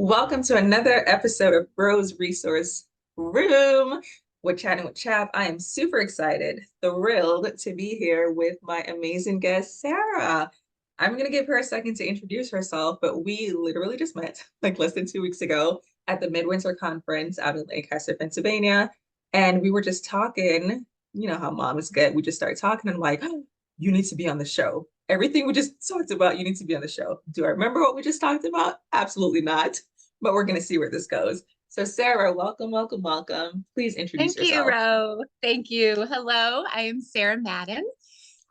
Welcome to another episode of Bros Resource Room with Chatting with Chap. I am super excited, thrilled to be here with my amazing guest, Sara. I'm going to give her a second to introduce herself, but we literally just met like less than 2 weeks ago at the Midwinter Conference out in Lancaster, Pennsylvania. And we were just talking, you know how moms get. We just started talking and I'm like, oh, you need to be on the show. Everything we just talked about, you need to be on the show. Do I remember what we just talked about? Absolutely not, but we're going to see where this goes. So, Sara, welcome, welcome, welcome. Please introduce Thank you, yourself. Ro. Thank you. Hello, I am Sara Madden.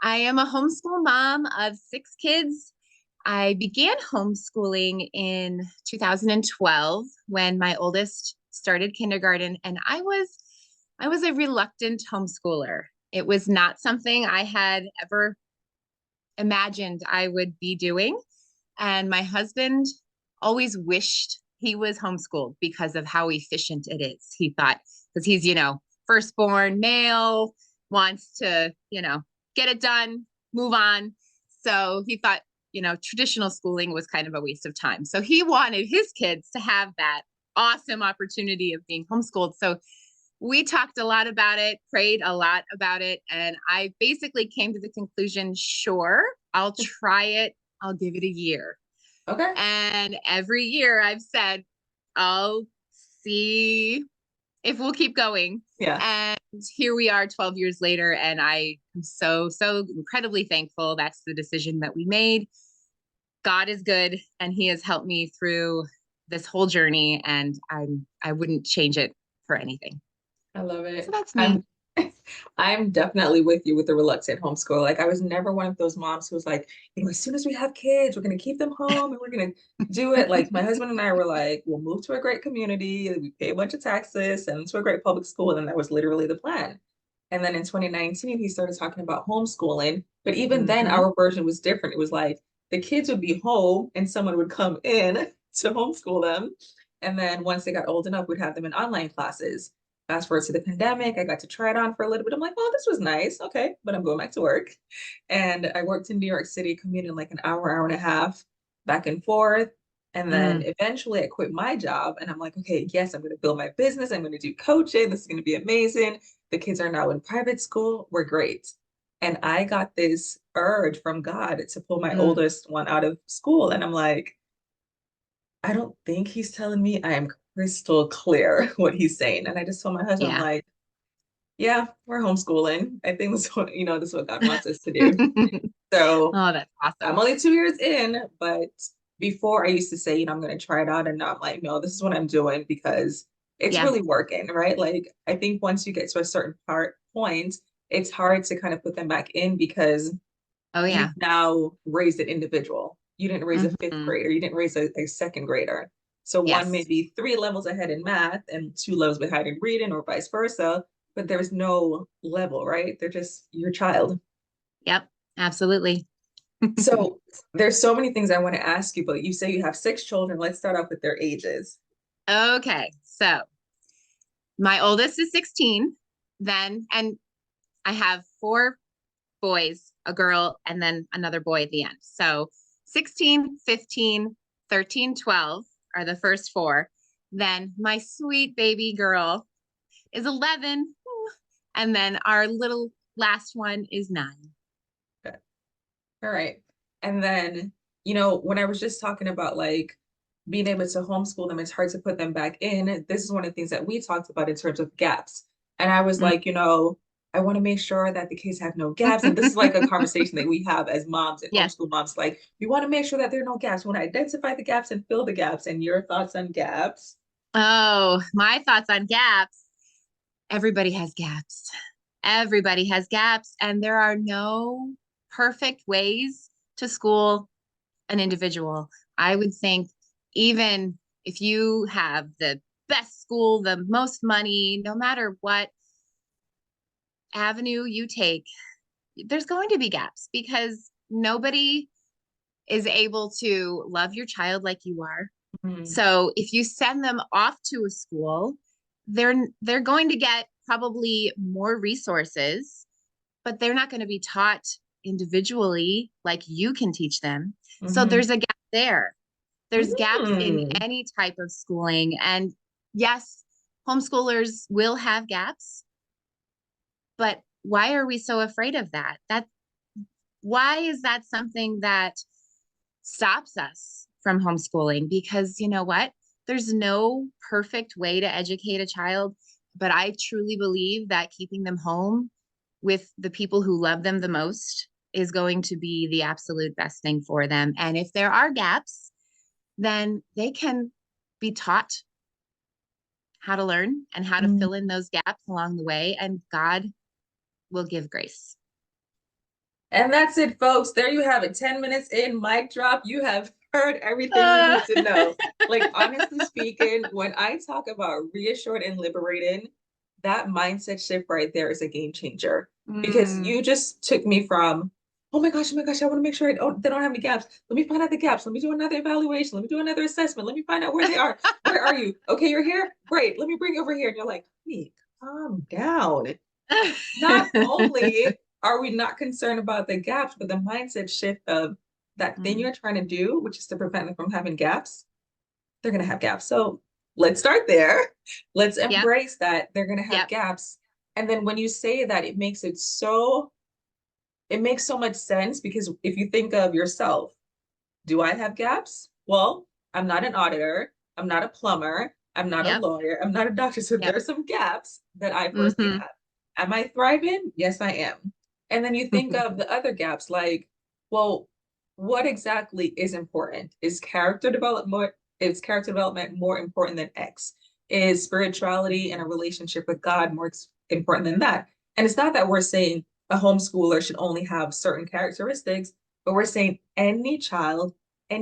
I am a homeschool mom of 6 kids. I began homeschooling in 2012 when my oldest started kindergarten, and I was a reluctant homeschooler. It was not something I had ever imagined I would be doing. And my husband always wished he was homeschooled because of how efficient it is. He thought, because he's, firstborn male, wants to, get it done, move on. So he thought, traditional schooling was kind of a waste of time. So he wanted his kids to have that awesome opportunity of being homeschooled. So we talked a lot about it, prayed a lot about it, and I basically came to the conclusion, sure, I'll try it. I'll give it a year. Okay. And every year I've said, I'll see if we'll keep going. Yeah. And here we are 12 years later. And I am so, so incredibly thankful. That's the decision that we made. God is good. And he has helped me through this whole journey. And I wouldn't change it for anything. I love So it. that's me. I'm definitely with you with the reluctant homeschool. Like I was never one of those moms who was like, as soon as we have kids, we're gonna keep them home and we're gonna do it. Like my husband and I were like, we'll move to a great community, we pay a bunch of taxes, send them to a great public school, and that was literally the plan. And then in 2019, he started talking about homeschooling. But even then, Mm-hmm. our version was different. It was like the kids would be home and someone would come in to homeschool them. And then once they got old enough, we'd have them in online classes. Fast forward to the pandemic, I got to try it on for a little bit. I'm like, well, this was nice. Okay, but I'm going back to work. And I worked in New York City, commuting like an hour, hour and a half back and forth. And then Mm, eventually I quit my job and I'm like, okay, yes, I'm going to build my business. I'm going to do coaching. This is going to be amazing. The kids are now in private school. We're great. And I got this urge from God to pull my mm. oldest one out of school. And I'm like, I don't think he's telling me I am crystal clear what he's saying. And I just told my husband, I'm Yeah. like, yeah, we're homeschooling. I think this is what God wants us to do. So Oh, that's I'm awesome. only 2 years in, but before I used to say, I'm going to try it out. And now I'm like, no, this is what I'm doing because it's Yeah. really working, right? Like, I think once you get to a certain point, it's hard to kind of put them back in because Oh, you've yeah. now raised an individual. You didn't raise a fifth Hmm. grader. You didn't raise a second grader. So one may Yes. be 3 levels ahead in math and 2 levels behind in reading or vice versa, but there's no level, right? They're just your child. Yep. Absolutely. So there's so many things I want to ask you, but you say you have 6 children. Let's start off with their ages. Okay. So my oldest is 16, and I have 4 boys, a girl, and then another boy at the end. So 16, 15, 13, 12 are the first 4. Then my sweet baby girl is 11. And then our little last one is 9. Okay. All right. And then, when I was just talking about like being able to homeschool them, it's hard to put them back in. This is one of the things that we talked about in terms of gaps. And I was Mm. like, I want to make sure that the kids have no gaps. And this is like a conversation that we have as moms and Yes. homeschool moms. Like, we want to make sure that there are no gaps. We want to identify the gaps and fill the gaps. And your thoughts on gaps? Oh, my thoughts on gaps. Everybody has gaps. Everybody has gaps, and there are no perfect ways to school an individual. I would think even if you have the best school, the most money, no matter what avenue you take, there's going to be gaps because nobody is able to love your child like you are. Mhm. So if you send them off to a school, they're going to get probably more resources, but they're not going to be taught individually like you can teach them. So Mhm. there's a gap there. There's gaps in Mm. any type of schooling. And yes, homeschoolers will have gaps, but why are we so afraid of that? Why is that something that stops us from homeschooling? Because you know what? There's no perfect way to educate a child, but I truly believe that keeping them home with the people who love them the most is going to be the absolute best thing for them. And if there are gaps, then they can be taught how to learn and how to Mm. fill in those gaps along the way, and God will give grace. And that's it, folks. There you have it. 10 minutes in, mic drop. You have heard everything you Uh, need to know. Like, honestly speaking, when I talk about reassured and liberating, that mindset shift right there is a game changer. Because mm. you just took me from, oh my gosh, I want to make sure they don't have any gaps. Let me find out the gaps. Let me do another evaluation. Let me do another assessment. Let me find out where they are. Where are you? Okay, you're here. Great. Let me bring you over here. And you're like, hey, calm down. Not only are we not concerned about the gaps, but the mindset shift of that thing Mm. you're trying to do, which is to prevent them from having gaps, they're going to have gaps. So let's start there. Let's Yep, embrace that they're going to have yep, gaps. And then when you say that, it makes so much sense because if you think of yourself, do I have gaps? Well, I'm not an auditor. I'm not a plumber. I'm not a yep, lawyer. I'm not a doctor. So yep. there's some gaps that I personally Hmm. have. Am I thriving? Yes, I am. And then you think of the other gaps like, well, what exactly is important? Is character development more important than X? Is spirituality and a relationship with God more important than that? And it's not that we're saying a homeschooler should only have certain characteristics, but we're saying any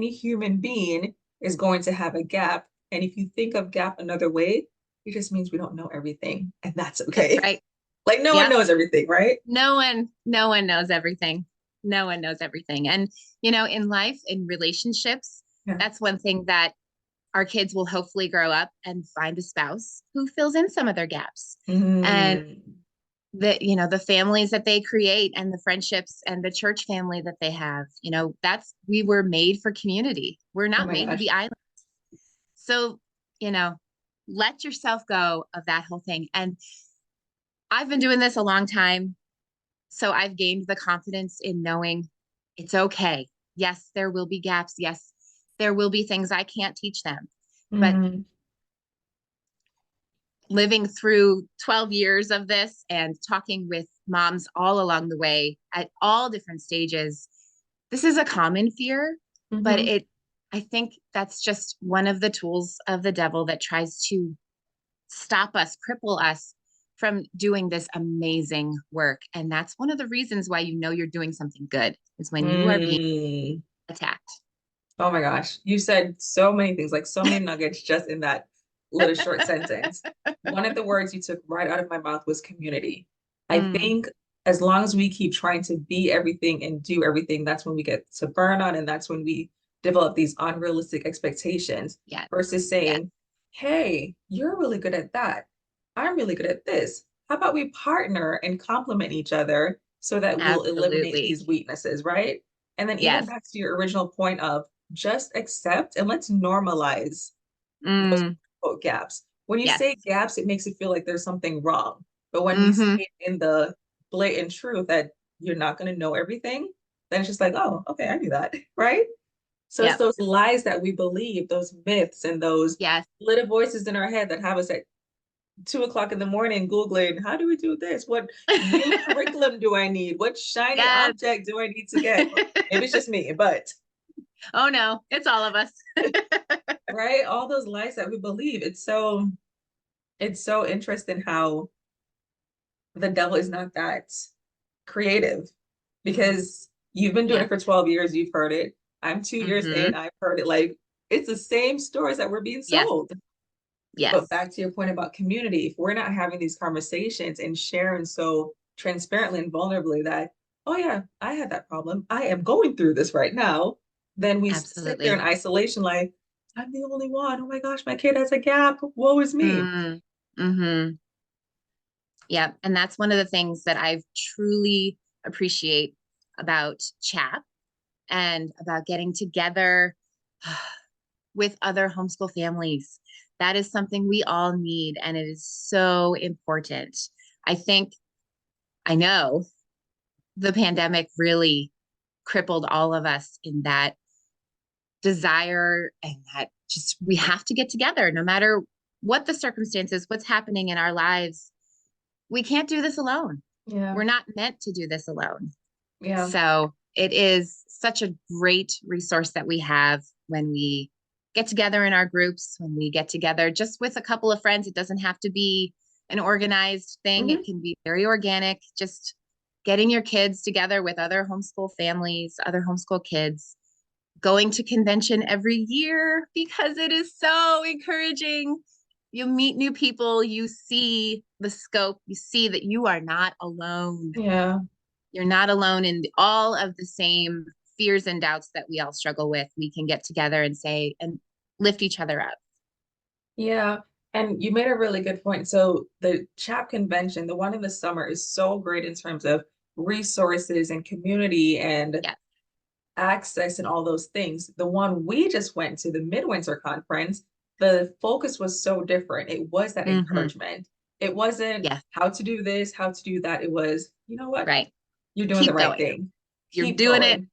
human being is going to have a gap. And if you think of gap another way, it just means we don't know everything. And that's That's okay. right. Like no one Yep. knows everything, right? No one knows everything. No one knows everything. And, in life, in relationships, Yeah. that's one thing that our kids will hopefully grow up and find a spouse who fills in some of their gaps. And Mm. the families that they create and the friendships and the church family that they have, we were made for community. We're Oh not my made to gosh. be islands. So, you know, let yourself go of that whole thing. And I've been doing this a long time. So I've gained the confidence in knowing it's okay. Yes, there will be gaps. Yes, there will be things I can't teach them. But Mm. living through 12 years of this and talking with moms all along the way at all different stages, this is a common fear, but Mm-hmm. I think that's just one of the tools of the devil that tries to stop us, cripple us from doing this amazing work. And that's one of the reasons why you're doing something good is when you are being Mm. attacked. Oh my gosh. You said so many things, like so many nuggets just in that little short sentence. One of the words you took right out of my mouth was community. I Mm, think as long as we keep trying to be everything and do everything, that's when we get to burnout and that's when we develop these unrealistic expectations yes, versus yes, saying, hey, you're really good at that. I'm really good at this. How about we partner and complement each other so that we'll eliminate absolutely. these weaknesses, right? And then even Yes. back to your original point of just accept and let's normalize those Mm, quote gaps. When you yes. say gaps, it makes it feel like there's something wrong. But when you say Hmm. it in the blatant truth that you're not going to know everything, then it's just like, oh, okay, I knew that, right? So it's Yep. those lies that we believe, those myths and those Yes. little voices in our head that have us at 2 o'clock in the morning Googling, how do we do this? What new curriculum do I need? What shiny Yes. object do I need to get? Maybe it's just me, but Oh no, it's all of us. right, all those lies that we believe. It's so interesting how the devil is not that creative because you've been doing Yeah. it for 12 years, you've heard it. I'm 2 years in, Hmm. I've heard it. Like it's the same stories that we're being Yes. sold. But Yes. back to your point about community, if we're not having these conversations and sharing so transparently and vulnerably that, oh yeah, I had that problem, I am going through this right now, then we sit there in Absolutely. isolation like, I'm the only one. Oh my gosh, my kid has a gap. Woe is me. Mm. Hmm. Yeah. And that's one of the things that I've truly appreciate about CHAP and about getting together. with other homeschool families. That is something we all need, and it is so important. I know the pandemic really crippled all of us in that desire, and that just we have to get together no matter what the circumstances, what's happening in our lives. We can't do this alone. Yeah. We're not meant to do this alone. Yeah. So it is such a great resource that we have when we get together in our groups, when we get together just with a couple of friends. It doesn't have to be an organized thing. Mhm. It can be very organic, just getting your kids together with other homeschool families, other homeschool kids, going to convention every year because it is so encouraging. You meet new people, you see the scope, you see that you are not alone. Yeah. You're not alone in all of the same fears and doubts that we all struggle with. We can get together and say and lift each other up. Yeah. And you made a really good point. So the CHAP convention, the one in the summer, is so great in terms of resources and community and Yeah. access and all those things. The one we just went to, the midwinter conference, the focus was so different. It was that Mm-hmm. encouragement. It wasn't Yeah. how to do this, how to do that. It was, you know what? Right. You're doing the Keep right going. thing. You're Keep doing it. going.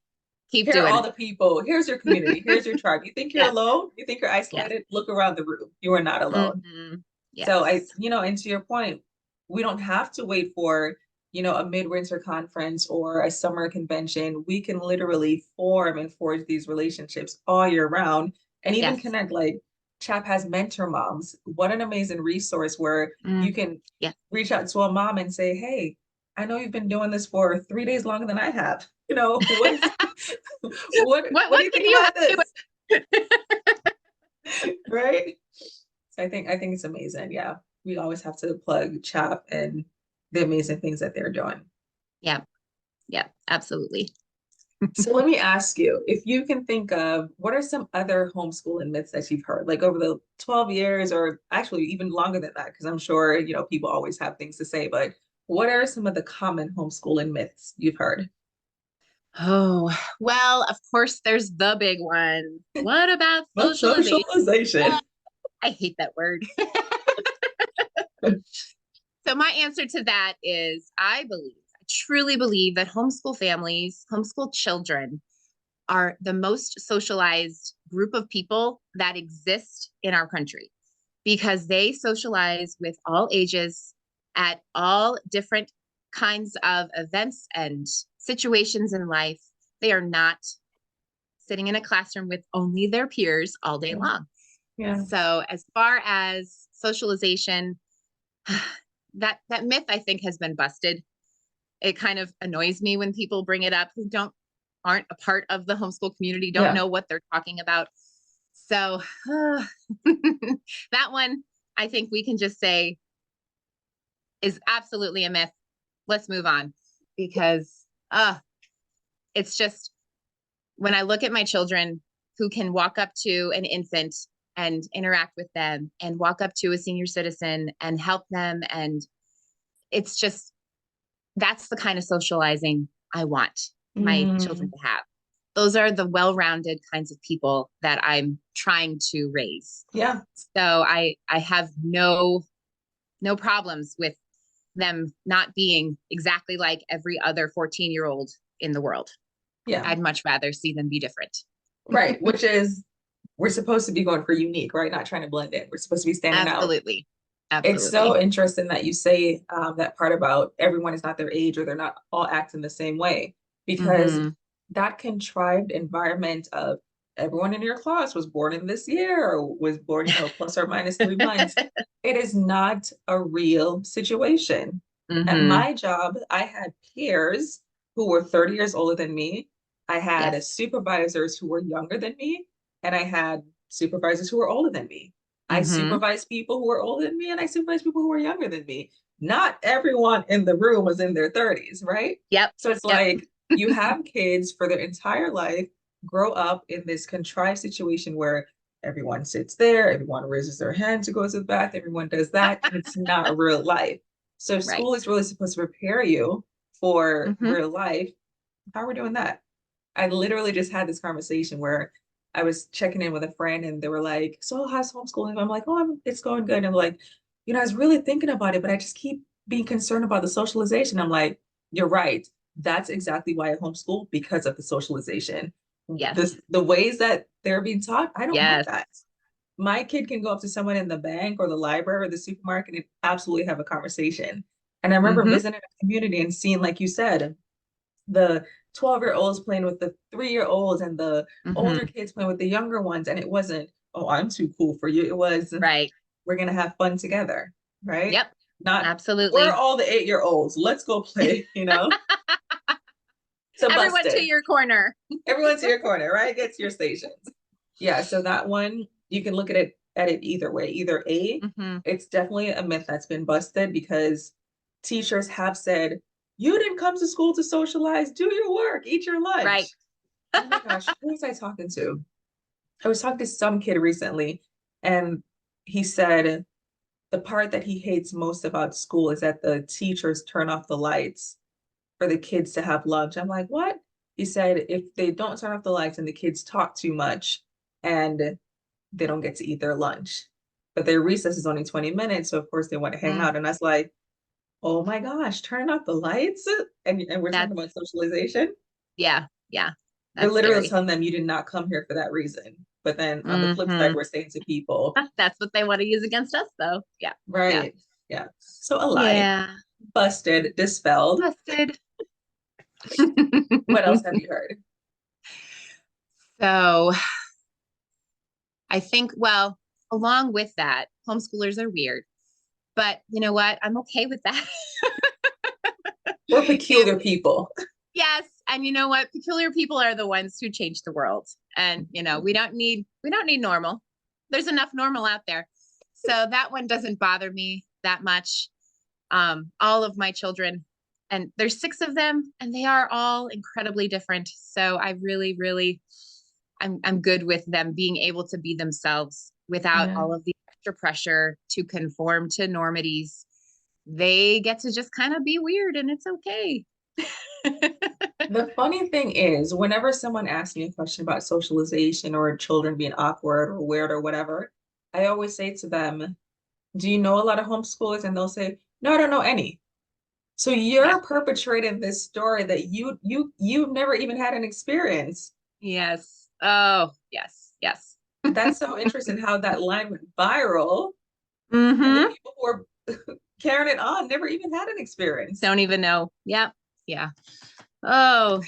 Keep Here are doing all it. the people. Here's your community. Here's your tribe. You think you're Yeah. alone? You think you're Yeah. isolated? Look around the room. You are not alone. Mm-hmm. So Yes. and to your point, we don't have to wait for, a midwinter conference or a summer convention. We can literally form and forge these relationships all year round and even Yes. connect. Like CHAP has mentor moms. What an amazing resource where Mm. you can Yeah. reach out to a mom and say, hey, I know you've been doing this for 3 days longer than I have. What is what do What you can think you about help this? me with? Right? So I think it's amazing. Yeah. We always have to plug CHAP and the amazing things that they're doing. Yeah. Yeah. Absolutely. So let me ask you, if you can think of what are some other homeschooling myths that you've heard, like over the 12 years, or actually even longer than that, because I'm sure, people always have things to say, but what are some of the common homeschooling myths you've heard? Oh, well, of course, there's the big one. What about Well, socialization? socialization. I hate that word. So my answer to that is I truly believe that homeschool families, homeschool children are the most socialized group of people that exist in our country because they socialize with all ages at all different kinds of events and situations in life. They are not sitting in a classroom with only their peers all day long. Yeah. So as far as socialization, that myth I think has been busted. It kind of annoys me when people bring it up who aren't a part of the homeschool community, don't Yeah. know what they're talking about. So that one I think we can just say is absolutely a myth. Let's move on because it's just when I look at my children who can walk up to an infant and interact with them and walk up to a senior citizen and help them, and it's just that's the kind of socializing I want my children Mm, to have. Those are the well-rounded kinds of people that I'm trying to raise. yeah. So I have no problems with them not being exactly like every other 14-year-old in the world. Yeah. I'd much rather see them be different. Right. Which is, we're supposed to be going for unique, right? Not trying to blend in. We're supposed to be standing out. Absolutely. It's so Absolutely. interesting that you say that part about everyone is not their age or they're not all acting the same way, because Mm-hmm. that contrived environment of everyone in your class was born in this year or was born, plus or minus 3 months. It is not a real situation. At Mm-hmm. my job, I had peers who were 30 years older than me. I had Yes. supervisors who were younger than me, and I had supervisors who were older than me. I Mm-hmm. supervised people who were older than me, and I supervised people who were younger than me. Not everyone in the room was in their 30s, right? Yep. So it's Yep. like you have kids for their entire life grow up in this contrived situation where everyone sits there, everyone raises their hand to go to the bath, everyone does that, and it's not real life. So Right. school is really supposed to prepare you for Mm-hmm. real life. How are we doing that? I literally just had this conversation where I was checking in with a friend and they were like, so how's homeschooling? I'm like, oh, it's going good. And I'm like, I was really thinking about it, but I just keep being concerned about the socialization. I'm like, you're right. That's exactly why I homeschool, because of the socialization. Yes. The ways that they're being taught, I don't have Yes. that. My kid can go up to someone in the bank or the library or the supermarket and absolutely have a conversation. And I remember Mm-hmm. visiting a community and seeing, like you said, the 12-year-olds playing with the 3-year-olds and the older Mm-hmm. kids playing with the younger ones. And it wasn't, oh, I'm too cool for you. It was, Right. we're going to have fun together, right? Yep. Not, we're Absolutely. all the 8-year-olds. Let's go play, So Everyone to busted. your corner. Everyone's to your corner, right? Get to your stations. Yeah, so that one, you can look at it either way. Either A, Mm-hmm. it's definitely a myth that's been busted because teachers have said, you didn't come to school to socialize, do your work, eat your Right. lunch. Oh my gosh, who was I talking to? I was talking to some kid recently, and he said the part that he hates most about school is that the teachers turn off the lights for the kids to have lunch. I'm like, what? He said if they don't turn off the lights and the kids talk too much and they don't get to eat their lunch. But their recess is only 20 minutes, so of course they want to hang Mm, out. And that's like, oh my gosh, turn off the lights. And we're talking that's about socialization. yeah. Yeah. We're That's literally scary. telling them you did not come here for that reason. But then on the flip side, Mm-hmm. we're saying to people, That's what they want to use against us, though. Yeah. Yeah. right, yeah. So a lie, Yeah. busted, dispelled. Busted. What else have you heard? So I think, well, along with that, homeschoolers are weird. But you know what? I'm okay with that. We're If peculiar people. yes, and you know what? Peculiar people are the ones who change the world. And we don't need normal. There's enough normal out there. So that one doesn't bother me that much. All of my children, and there's 6 of them, and they are all incredibly different. So I really, really, I'm good with them being able to be themselves without Yeah. all of the extra pressure to conform to normities. They get to just kind of be weird, and it's okay. The funny thing is, whenever someone asks me a question about socialization or children being awkward or weird or whatever, I always say to them, do you know a lot of homeschoolers? And they'll say, no, I don't know any. So Yeah. you're perpetrating this story that you've never even had an experience. Yes. Oh, yes. Yes. That's so interesting how that line went viral, and the Mm-hmm. people who are carrying it on never even had an experience. Don't even know. Yep. Yeah. Oh,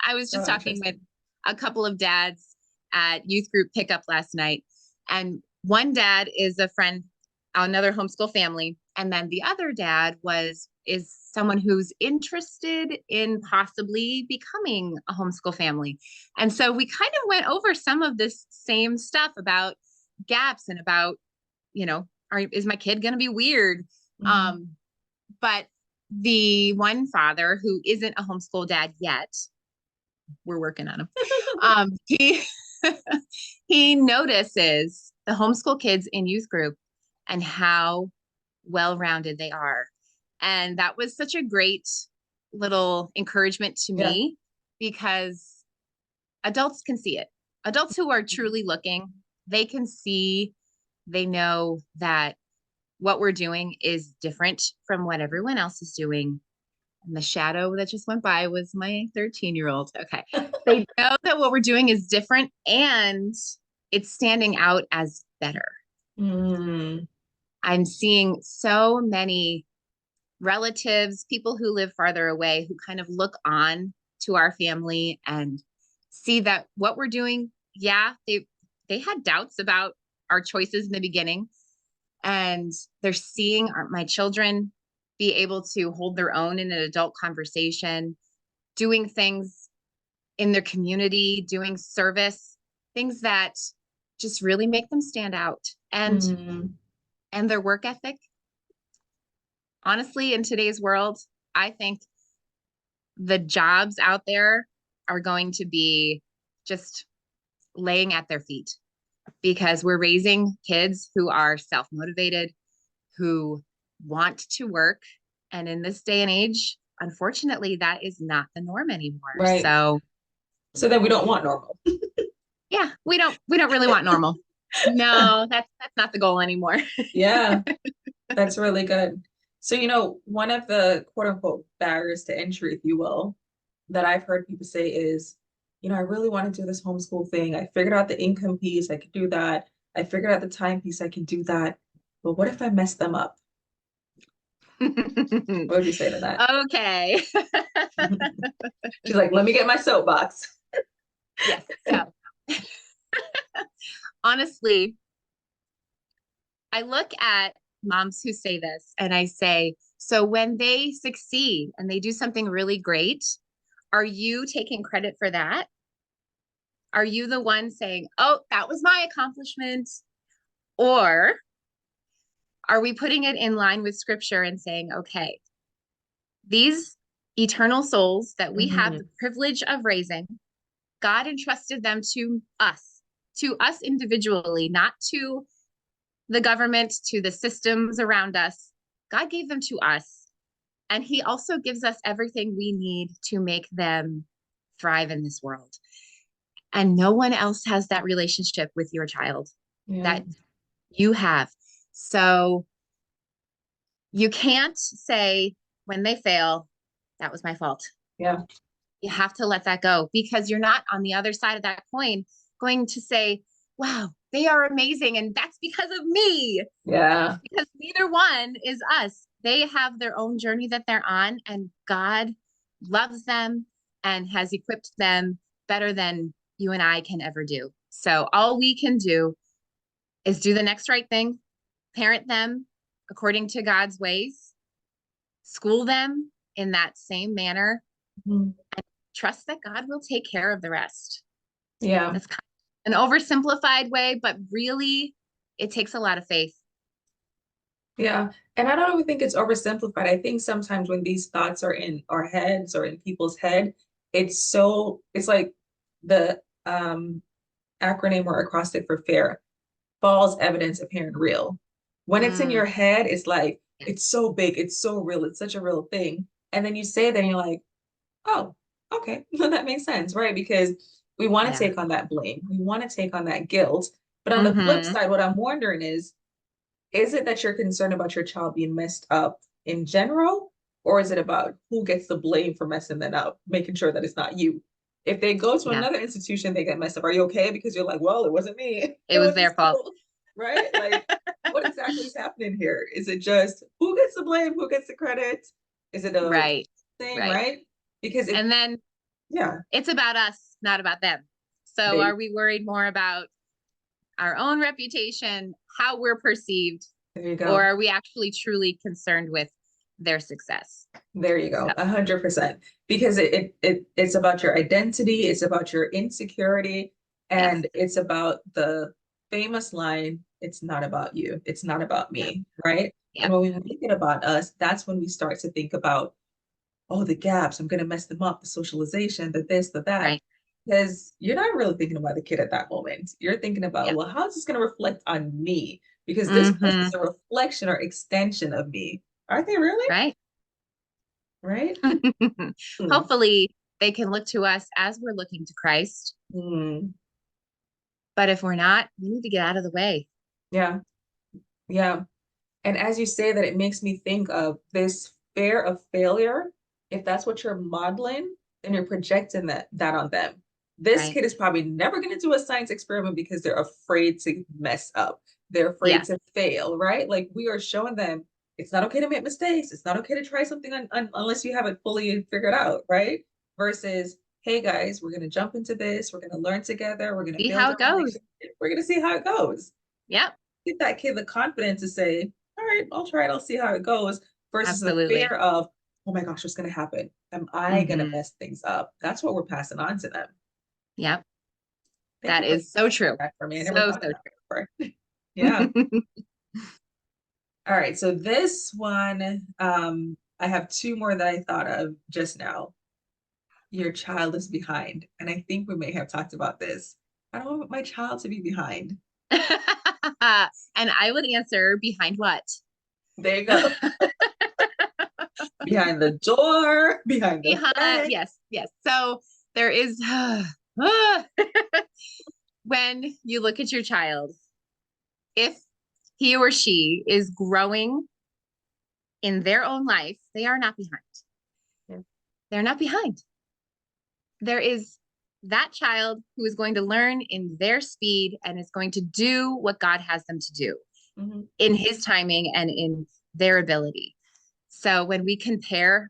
I was So just talking with interesting. a couple of dads at youth group pickup last night. And one dad is a friend, another homeschool family. And then the other dad is someone who's interested in possibly becoming a homeschool family. And so we kind of went over some of this same stuff about gaps and about, is my kid going to be weird? Mhm. Um, but the one father who isn't a homeschool dad yet, we're working on him. He he notices the homeschool kids in youth group and how well-rounded they are. And that was such a great little encouragement to Yeah. me because adults can see it. Adults who are truly looking, they can see, they know that what we're doing is different from what everyone else is doing. And the shadow that just went by was my 13-year-old. Okay. They know that what we're doing is different and it's standing out as better. Mm. I'm seeing so many relatives, people who live farther away, who kind of look on to our family and see that what we're doing, yeah, they had doubts about our choices in the beginning, and they're seeing my children be able to hold their own in an adult conversation, doing things in their community, doing service, things that just really make them stand out. Mm. And their work ethic, honestly, in today's world, I think the jobs out there are going to be just laying at their feet because we're raising kids who are self-motivated, who want to work. And in this day and age, unfortunately, that is not the norm anymore. Right. So, So then we don't want normal. Yeah, we don't really want normal. No, that's not the goal anymore. Yeah, that's really good. So, one of the quote unquote barriers to entry, if you will, that I've heard people say is, I really want to do this homeschool thing. I figured out the income piece, I could do that. I figured out the time piece, I can do that. But what if I mess them up? What would you say to that? Okay. She's like, let me get my soapbox. Yes. So honestly, I look at moms who say this and I say, so when they succeed and they do something really great, are you taking credit for that? Are you the one saying, oh, that was my accomplishment? Or are we putting it in line with scripture and saying, okay, these eternal souls that we have Mhm. the privilege of raising, God entrusted them to us individually, not to the government, to the systems around us. God gave them to us. And he also gives us everything we need to make them thrive in this world. And no one else has that relationship with your child Yeah. that you have. So you can't say when they fail, that was my fault. Yeah. You have to let that go because you're not on the other side of that coin going to say, wow, they are amazing. And that's because of me. Yeah. Because neither one is us. They have their own journey that they're on, and God loves them and has equipped them better than you and I can ever do. So all we can do is do the next right thing, parent them according to God's ways, school them in that same manner, Mhm. trust that God will take care of the rest. Yeah. That's kind of an oversimplified way, but really it takes a lot of faith. Yeah. And I don't even think it's oversimplified. I think sometimes when these thoughts are in our heads or in people's head, it's like the acronym or acrostic for FAIR, false evidence apparent real. When it's in your Mm, head, it's like, yeah, it's so big, it's so real, it's such a real thing. And then you say that and you're like, oh, okay, that makes sense, right? Because we want to yeah. take on that blame, we want to take on that guilt. But on the flip Mm-hmm. side, what I'm wondering is it that you're concerned about your child being messed up in general? Or is it about who gets the blame for messing that up, making sure that it's not you? If they go to Yeah, another institution, they get messed up. Are you okay? Because you're like, well, it wasn't me. it It was was the their fault. school, right? Like, what exactly is happening here? Is it just who gets the blame? Who gets the credit? Is it a Right, thing, right. right? Because And then yeah, it's about us, not about them. So there, are we worried more about our own reputation, how we're perceived, there you or go. are we actually truly concerned with their success? There you So, go, 100%. Because it's about your identity, it's about your insecurity, yes. and it's about the famous line, it's not about you, it's not about Yep. me, right? And Yep. when we make it about us, that's when we start to think about, oh, the gaps, I'm gonna mess them up, the socialization, the this, the that. Right. Because you're not really thinking about the kid at that moment. You're thinking about, Yep. well, how's this gonna reflect on me? Because this person Mm-hmm. is a reflection or extension of me. Aren't they really? Right. Right? Hmm. Hopefully they can look to us as we're looking to Christ. Hmm. But if we're not, we need to get out of the way. Yeah, yeah. And as you say that, it makes me think of this fear of failure. If that's what you're modeling, then you're projecting that on them. This Right. kid is probably never going to do a science experiment because they're afraid to mess up. They're afraid Yes. to fail, right? Like we are showing them it's not okay to make mistakes. It's not okay to try something unless you have it fully figured out, right? Versus, hey guys, we're going to jump into this. We're going to learn together. We're going to See build how our it goes. relationship. We're going to see how it goes. Yep. Give that kid the confidence to say, all right, I'll try it, I'll see how it goes, versus the fear Absolutely. of, oh my gosh, what's going to happen? Am I going to Mm-hmm. mess things up? That's what we're passing on to them. Yep. Thank That you for is so true. that for me. I never So, thought of so that before. Yeah. true. All right. So this one, I have two more that I thought of just now. Your child is behind. And I think we may have talked about this. I don't want my child to be behind. And I would answer behind what? There you go. Behind the door, behind the Behind, fence. yes, yes. So there is, when you look at your child, if he or she is growing in their own life, they are not behind. Yeah. They're not behind. There is that child who is going to learn in their speed and is going to do what God has them to do in his timing and in their ability. So when we compare,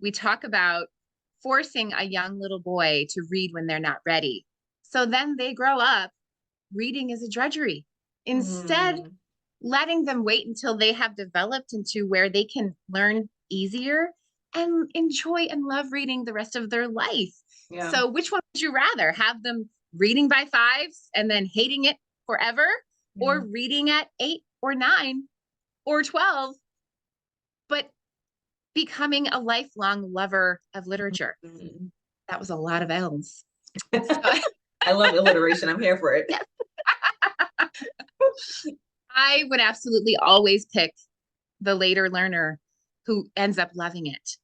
we talk about forcing a young little boy to read when they're not ready. So then they grow up reading as a drudgery. Instead, letting them wait until they have developed into where they can learn easier and enjoy and love reading the rest of their life. Yeah. So which one would you rather? Have them reading by fives and then hating it forever, or reading at 8 or 9 or 12, but becoming a lifelong lover of literature? That was a lot of L's. I love alliteration. I'm here for it. I would absolutely always pick the later learner who ends up loving it.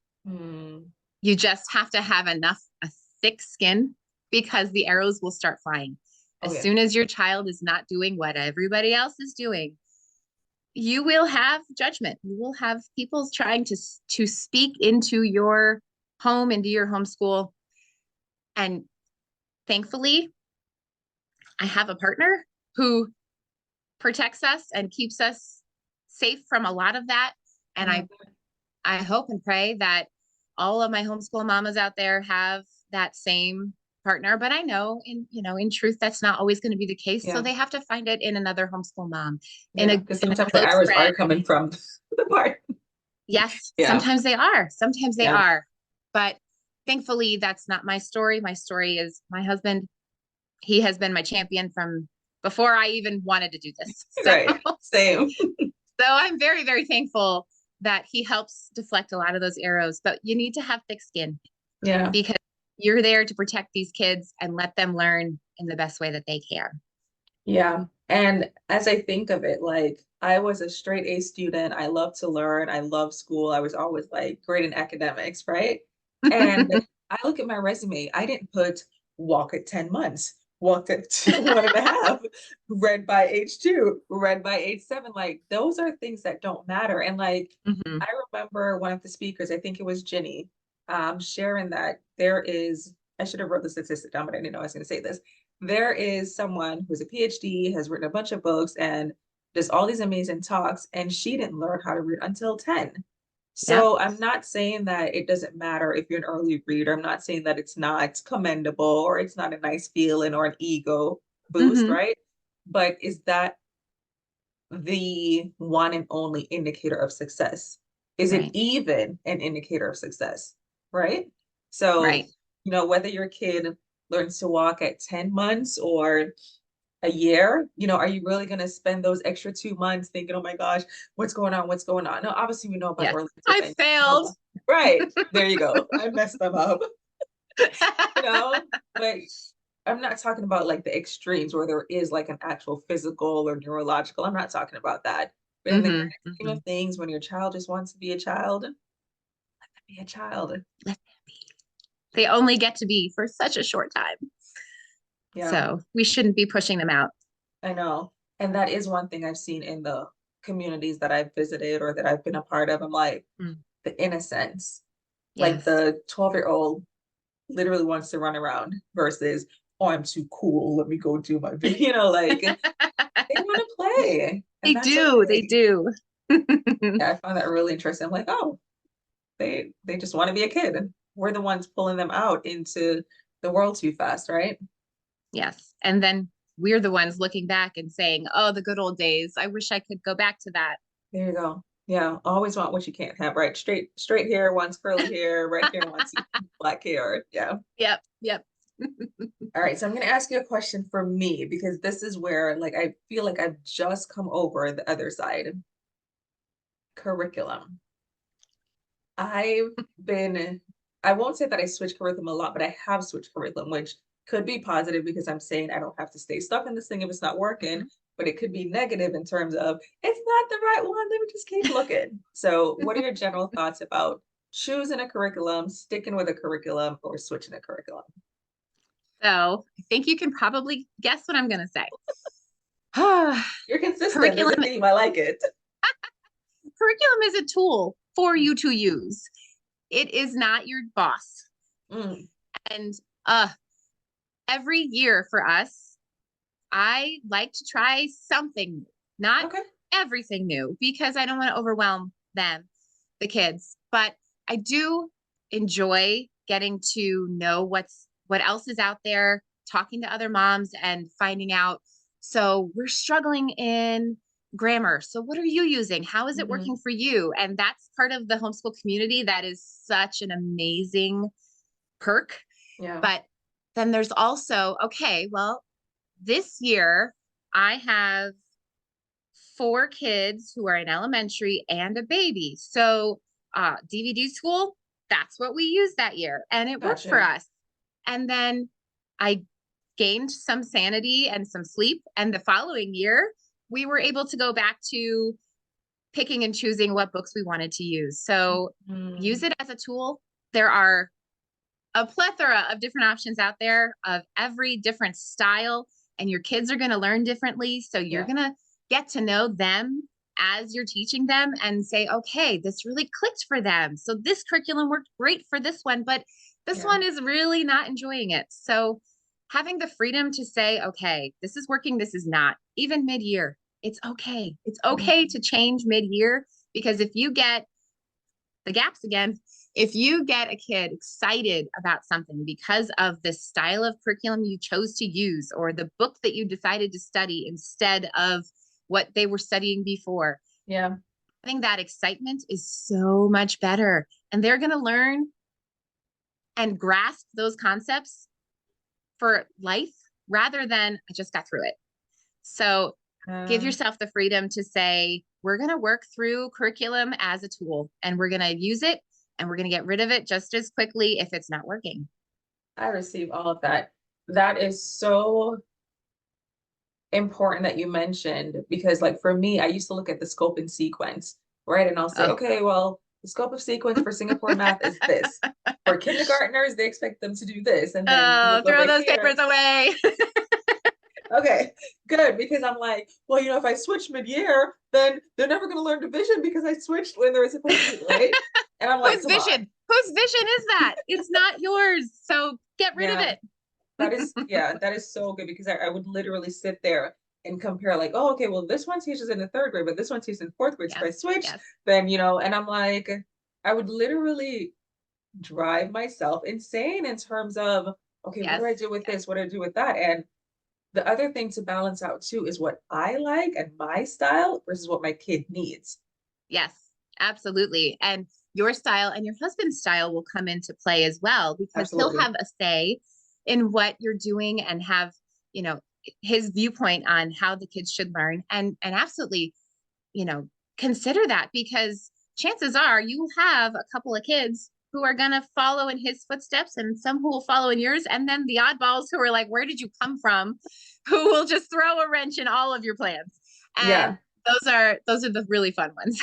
You just have to have a thick skin, because the arrows will start flying. As soon as your child is not doing what everybody else is doing, you will have judgment. You will have people trying to speak into your home, into your homeschool. And thankfully, I have a partner who protects us and keeps us safe from a lot of that. And I hope and pray that all of my homeschool mamas out there have that same partner. But I know in truth, that's not always going to be the case. So they have to find it in another homeschool mom. Because sometimes the arrows are coming from the part. Yes, sometimes they are. Sometimes they are. But thankfully, that's not my story. My story is my husband. He has been my champion from before I even wanted to do this. So, right. Same. So I'm very, very thankful that he helps deflect a lot of those arrows. But you need to have thick skin. Yeah. Because you're there to protect these kids and let them learn in the best way that they can. Yeah. And as I think of it, like, I was a straight A student. I love to learn. I love school. I was always like great in academics, right? And I look at my resume. I didn't put walk at 10 months, walked at 1.5, read by age 2, read by age 7. Like, those are things that don't matter. And like, I remember one of the speakers, I think it was Ginny, sharing that I should have wrote the statistic down, but I didn't know I was going to say this. There is someone who's a PhD, has written a bunch of books and does all these amazing talks, and she didn't learn how to read until 10. So I'm not saying that it doesn't matter if you're an early reader. I'm not saying that it's not commendable or it's not a nice feeling or an ego boost, right? But is that the one and only indicator of success? Is it even an indicator of success, right? So, whether your kid learns to walk at 10 months or a year, are you really going to spend those extra 2 months thinking, oh my gosh, what's going on? What's going on? No, obviously we know about early I failed. Right. There you go. I messed them up. But I'm not talking about like the extremes where there is like an actual physical or neurological. I'm not talking about that. But in the grand scheme of things, when your child just wants to be a child, let them be a child. Let them be. They only get to be for such a short time. Yeah. So we shouldn't be pushing them out. I know. And that is one thing I've seen in the communities that I've visited or that I've been a part of. I'm like, the innocence, like the 12-year-old literally wants to run around versus, oh, I'm too cool. Let me go do my video. Like they want to play. They do. Okay. They do. I find that really interesting. I'm like, oh, they just want to be a kid. And we're the ones pulling them out into the world too fast, right? Yes. And then we're the ones looking back and saying, oh, the good old days. I wish I could go back to that. There you go. Yeah. Always want what you can't have, right? Straight hair, one's curly hair, right here, one's black hair. Yeah. Yep. All right. So I'm going to ask you a question for me, because this is where like I feel like I've just come over the other side. Curriculum. I won't say that I switched curriculum a lot, but I have switched curriculum, which could be positive because I'm saying I don't have to stay stuck in this thing if it's not working, but it could be negative in terms of it's not the right one. Let me just keep looking. So what are your general thoughts about choosing a curriculum, sticking with a curriculum, or switching a curriculum? So I think you can probably guess what I'm going to say. You're consistent. There's Curriculum, a theme. I like it. curriculum is a tool for you to use. It is not your boss. Mm, And every year for us, I like to try something new, not okay. everything new, because I don't want to overwhelm them, the kids. But I do enjoy getting to know what else is out there, talking to other moms and finding out. So we're struggling in grammar. So what are you using? How is it Hmm. working for you? And that's part of the homeschool community that is such an amazing perk. Yeah. But then there's also, okay, well, this year I have 4 kids who are in elementary and a baby. So DVD school, that's what we used that year. And it worked for Gotcha. us. And then I gained some sanity and some sleep. And the following year, we were able to go back to picking and choosing what books we wanted to use. So use Mm, it as a tool. There are a plethora of different options out there of every different style, and your kids are going to learn differently. So you're yeah. going to get to know them as you're teaching them and say, okay, this really clicked for them. So this curriculum worked great for this one, but this Yeah. one is really not enjoying it. So having the freedom to say, okay, this is working, this is not, even mid-year, it's okay. It's okay Mhm. to change mid-year, because if you get the gaps again, if you get a kid excited about something because of the style of curriculum you chose to use or the book that you decided to study instead of what they were studying before, Yeah. I think that excitement is so much better. And they're going to learn and grasp those concepts for life rather than I just got through it. So give Uh, yourself the freedom to say, we're going to work through curriculum as a tool and we're going to use it and we're going to get rid of it just as quickly if it's not working. I receive all of that. That is so important that you mentioned because, like, for me, I used to look at the scope and sequence, right? And I'll say, Oh, okay, well, the scope of sequence for Singapore math is this. For kindergartners, they expect them to do this. And then you look throw over those here. papers away. Okay, good. Because I'm like, well, if I switch mid-year, then they're never going to learn division because I switched when they were supposed to be, right? And I'm like, Whose come on. vision? Whose vision is that? It's not yours. So get rid of Yeah. it. That is so good because I would literally sit there and compare like, oh, okay, well, this one teaches in the third grade, but this one teaches in fourth grade. So if I Yes, switch, yes, then and I'm like, I would literally drive myself insane in terms of, okay, what do yes, I do with yes, this? What do I do with that? And the other thing to balance out too is what I like and my style versus what my kid needs. yes, absolutely. And your style and your husband's style will come into play as well, because he'll Absolutely. have a say in what you're doing and have, you know, his viewpoint on how the kids should learn. And absolutely, you know, consider that, because chances are you will have a couple of kids who are going to follow in his footsteps and some who will follow in yours. And then the oddballs who are like, where did you come from? Who will just throw a wrench in all of your plans. Yeah. And those are the really fun ones.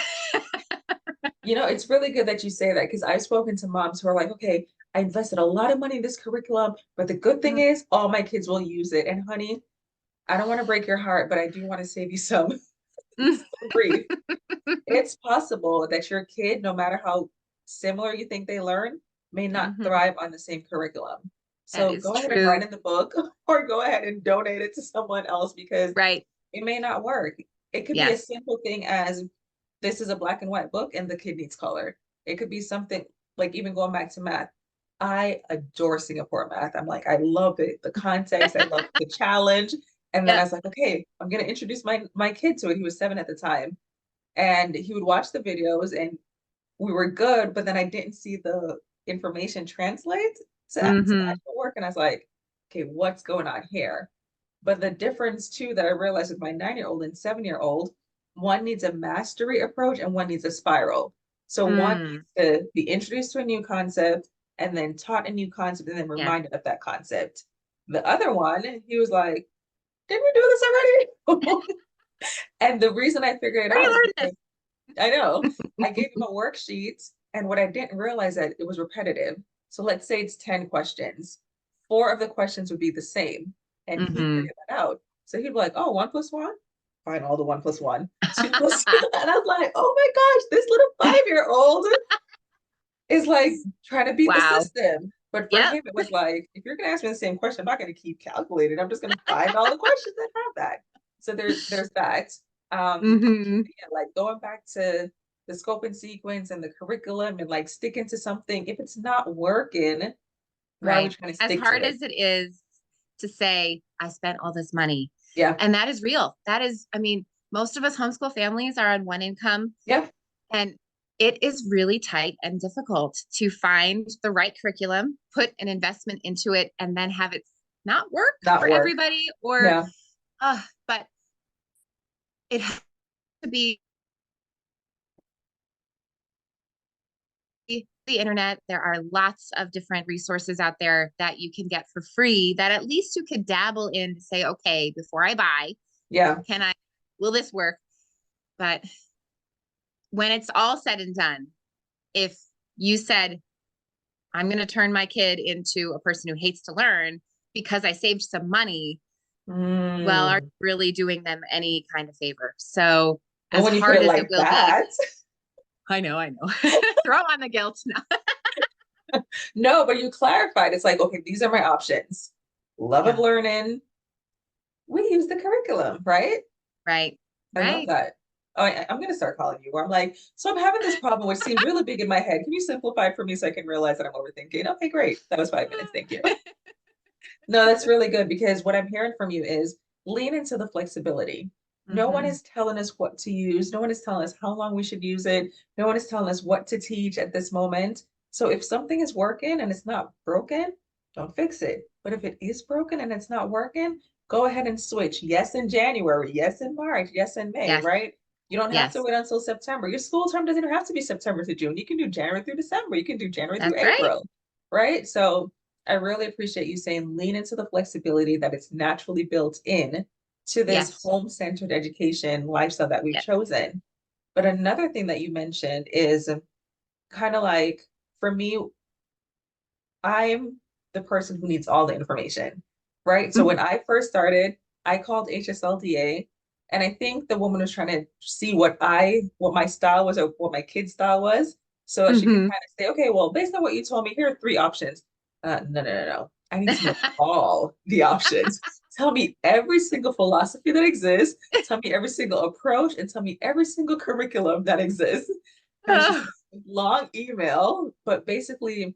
It's really good that you say that because I've spoken to moms who are like, okay, I invested a lot of money in this curriculum, but the good thing is all my kids will use it. And honey, I don't want to break your heart, but I do want to save you some, some grief. It's possible that your kid, no matter how similar you think they learn, may not Mhm. thrive on the same curriculum. That So is go ahead and write true. in the book or go ahead and donate it to someone else because Right. it may not work. It could be a Yes. simple thing as this is a black and white book and the kid needs color. It could be something like even going back to math. I adore Singapore math. I'm like, I love it. The context, I love the challenge. And then I Yep. was like, okay, I'm gonna introduce my kid to it. He was 7 at the time. And he would watch the videos and we were good, but then I didn't see the information translate to the Hmm. actual work. And I was like, okay, what's going on here? But the difference too that I realized with my 9-year-old and 7-year-old, one needs a mastery approach and one needs a spiral. So one Mm. needs to be introduced to a new concept and then taught a new concept and then Yeah. reminded of that concept. The other one, he was like, didn't we do this already? And the reason I figured it Where do out you is learn because I know I gave him a worksheet and what I didn't realize that it was repetitive. So let's say it's 10 questions. 4 of the questions would be the same, and he Mm-hmm. figured that out. So he'd be like, "Oh, 1 plus 1, find all the 1 plus 1, 2 plus 2," and I'm like, "Oh my gosh, this little 5-year-old is like trying to beat the Wow. system." But for Yep. him, it was like, if you're gonna ask me the same question, I'm not gonna keep calculating. I'm just gonna find all the questions that have that. So there's that. Mm-hmm. Yeah, like going back to the scope and sequence and the curriculum and like sticking to something. If it's not working, why are we Right. trying to As stick to hard it? as it is to say, I spent all this money. Yeah, And that is real. That is, I mean, most of us homeschool families are on one income, yeah, and it is really tight and difficult to find the right curriculum, put an investment into it, and then have it not work not for work. everybody. Or, Yeah, but it has to be the internet. There are lots of different resources out there that you can get for free that at least you could dabble in to say, okay, before I buy, yeah. can I, will this work? But when it's all said and done, if you said, I'm going to turn my kid into a person who hates to learn because I saved some money, well, are you Mm. really doing them any kind of favor? So, Well, as when you put hard it as it like will be, that, I know, I know. Throw on the guilt now. no, but you clarified. It's like, okay, these are my options. Love of Yeah, learning. We use the curriculum, right? right, I love right. that. Oh, I'm gonna start calling you where I'm like, so I'm having this problem which seemed really big in my head. Can you simplify it for me so I can realize that I'm overthinking? Okay, great. That was 5 minutes. Thank you. No, that's really good because what I'm hearing from you is lean into the flexibility. No one Mm-hmm. is telling us what to use. No one is telling us how long we should use it. No one is telling us what to teach at this moment. So if something is working and it's not broken, don't fix it. But if it is broken and it's not working, go ahead and switch. Yes, in January. Yes, in March. Yes, in May, Yes, right? You don't have to yes, wait until September. Your school term doesn't have to be September to June. You can do January through December. You can do January through that's right. April, right? So I really appreciate you saying lean into the flexibility that it's naturally built in to this Yes, home-centered education lifestyle that we've yes. chosen. But another thing that you mentioned is kind of like, for me, I'm the person who needs all the information, right? So Mhm. when I first started, I called HSLDA, and I think the woman was trying to see what my style was or what my kid's style was, so that she could Mhm. kind of say, okay, well, based on what you told me, here are 3 options. No, no, no, no. I need to know all the options. Tell me every single philosophy that exists. Tell me every single approach, and tell me every single curriculum that exists. And it's just Oh, a long email, but basically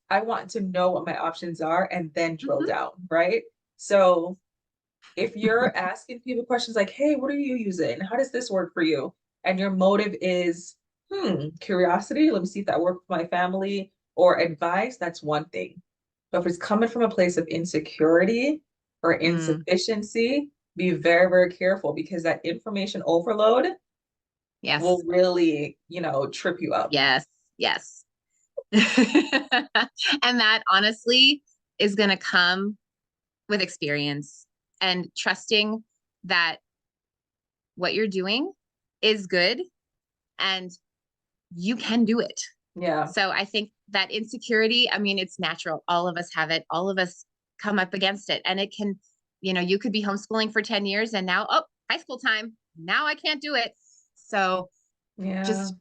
I want to know what my options are and then drill mhm. down, right? So if you're asking people questions like, hey, what are you using? How does this work for you? And your motive is, curiosity, let me see if that worked for my family, or advice, that's one thing. But if it's coming from a place of insecurity or Mm, insufficiency, be very, very careful because that information overload will yes, really, trip you up. yes, yes. And that honestly is going to come with experience and trusting that what you're doing is good and you can do it. Yeah. So I think that insecurity, I mean, it's natural. All of us have it. All of us come up against it. And it can, you could be homeschooling for 10 years and now, oh, high school time. Now I can't do it. So Yeah. just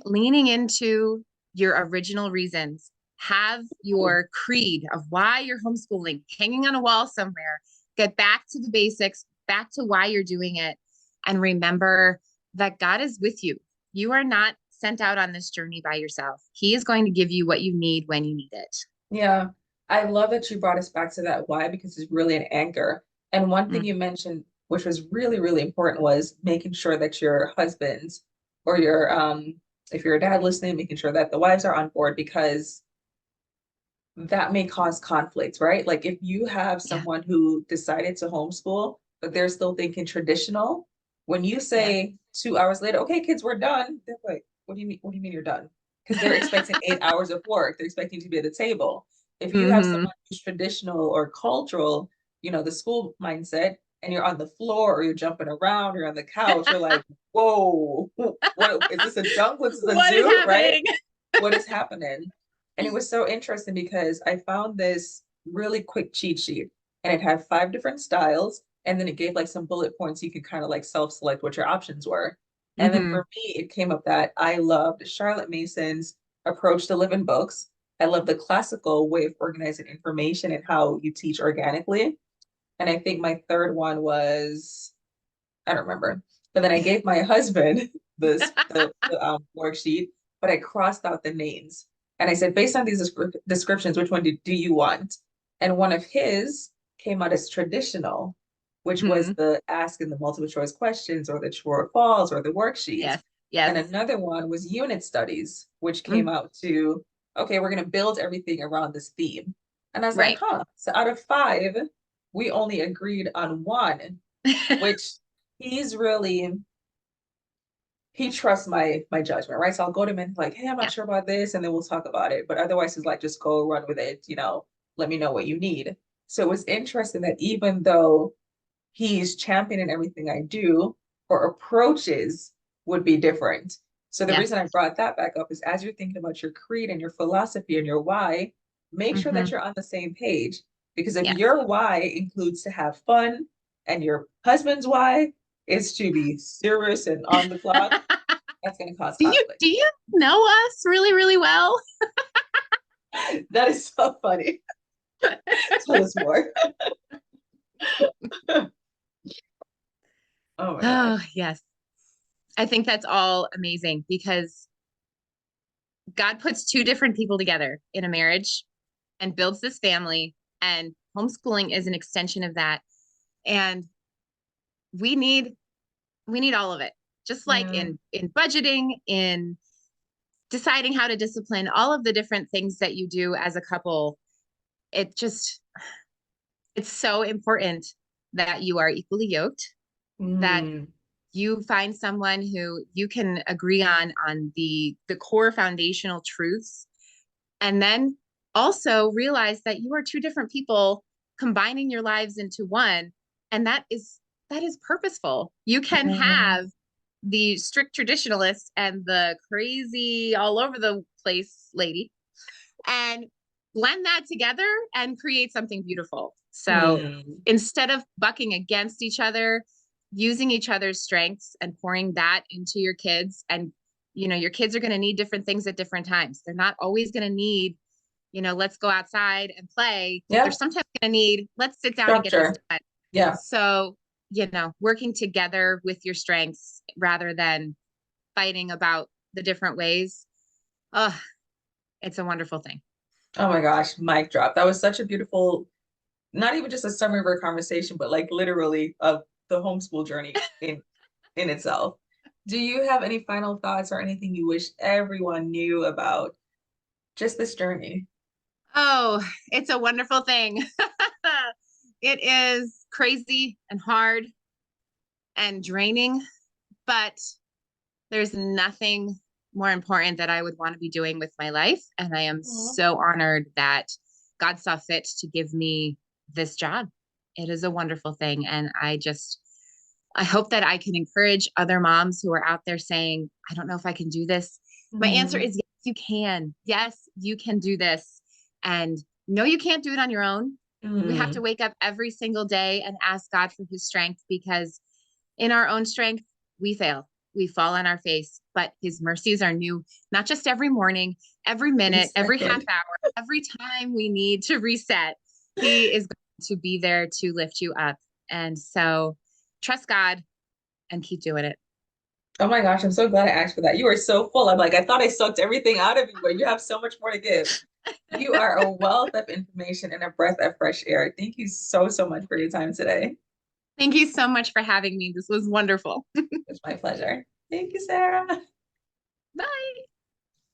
leaning into your original reasons. Have Ooh. your creed of why you're homeschooling hanging on a wall somewhere. Get back to the basics, back to why you're doing it, and remember that God is with you. You are not sent out on this journey by yourself. He is going to give you what you need when you need it. Yeah, I love that you brought us back to that why because it's really an anchor. And one thing Mm, you mentioned, which was really, really important, was making sure that your husbands or your if you're a dad listening, making sure that the wives are on board because that may cause conflict, right? Like if you have yeah, someone who decided to homeschool, but they're still thinking traditional, when you yeah. say 2 hours later, okay, kids, we're done, they're like, what do you mean? What do you mean you're done? Because they're expecting 8 hours of work. They're expecting to be at the table. If you have Hmm. someone who's traditional or cultural, the school mindset, and you're on the floor or you're jumping around, you're on the couch, you're like, whoa, what is this a jungle? This is a What is zoo, right? happening? What is happening? And it was so interesting because I found this. really quick cheat sheet, and it had 5 different styles, and then it gave like some bullet points you could kind of like self-select what your options were. And then Mm-hmm. for me, it came up that I loved Charlotte Mason's approach to live in books. I love the classical way of organizing information and how you teach organically. And I think my third one was, I don't remember. But then I gave my husband the worksheet, but I crossed out the names. And I said, based on these descriptions, which one do you want? And one of his came out as traditional, which was Hmm. the ask in the multiple choice questions or the true or false or the worksheets. Yes. And Yes. another one was unit studies, which came Mm. out to, okay, we're going to build everything around this theme. And I was like, Right. huh. So out of 5, we only agreed on one, which he's really he trusts my judgment, right? So I'll go to him and like, hey, I'm not Yeah. sure about this, and then we'll talk about it. But otherwise, he's like, just go run with it, let me know what you need. So it was interesting that even though he's championing everything I do, our approaches would be different. So the reason Yes. I brought that back up is as you're thinking about your creed and your philosophy and your why, make sure Hmm. that you're on the same page. Because if Yes. your why includes to have fun and your husband's why is to be serious and on the clock, that's going to cause conflict. Do you know us really, really well? That is so funny. Tell us more. Oh my gosh. Oh, yes. I think that's all amazing because God puts two different people together in a marriage and builds this family, and homeschooling is an extension of that. And we need we need all of it. Just like Mm, in budgeting, in deciding how to discipline, all of the different things that you do as a couple, it just it's so important that you are equally yoked, that mm, you find someone who you can agree on the core foundational truths, and then also realize that you are two different people combining your lives into one, and that is purposeful. You can mm. have the strict traditionalist and the crazy all over the place lady and blend that together and create something beautiful. So Mm. instead of bucking against each other, using each other's strengths and pouring that into your kids, and your kids are going to need different things at different times. They're not always going to need, let's go outside and play. They're Yeah, sometimes going to need, let's sit down and get this structure. done. Yeah. So, working together with your strengths rather than fighting about the different ways. Oh, it's a wonderful thing. Oh my gosh, mic drop. That was such a beautiful, not even just a summary of our conversation, but like literally of the homeschool journey in itself. Do you have any final thoughts or anything you wish everyone knew about just this journey? Oh, it's a wonderful thing. It is crazy and hard and draining, but there's nothing more important that I would want to be doing with my life. And I am Aw. so honored that God saw fit to give me this job. It is a wonderful thing. And I hope that I can encourage other moms who are out there saying, I don't know if I can do this. My answer Mm, is yes, you can. Yes, you can do this. And no, you can't do it on your own. We have to mm. wake up every single day and ask God for his strength, because in our own strength, we fail. We fall on our face, but his mercies are new, not just every morning, every Every minute, every half second. hour, every time we need to reset. He is going to be there to lift you up. And so trust God and keep doing it. Oh my gosh, I'm so glad I asked for that. You are so full. I'm like, I thought I sucked everything out of you, but you have so much more to give. You are a wealth of information and a breath of fresh air. Thank you so, so much for your time today. Thank you so much for having me. This was wonderful. It's my pleasure. Thank you, Sarah. Bye.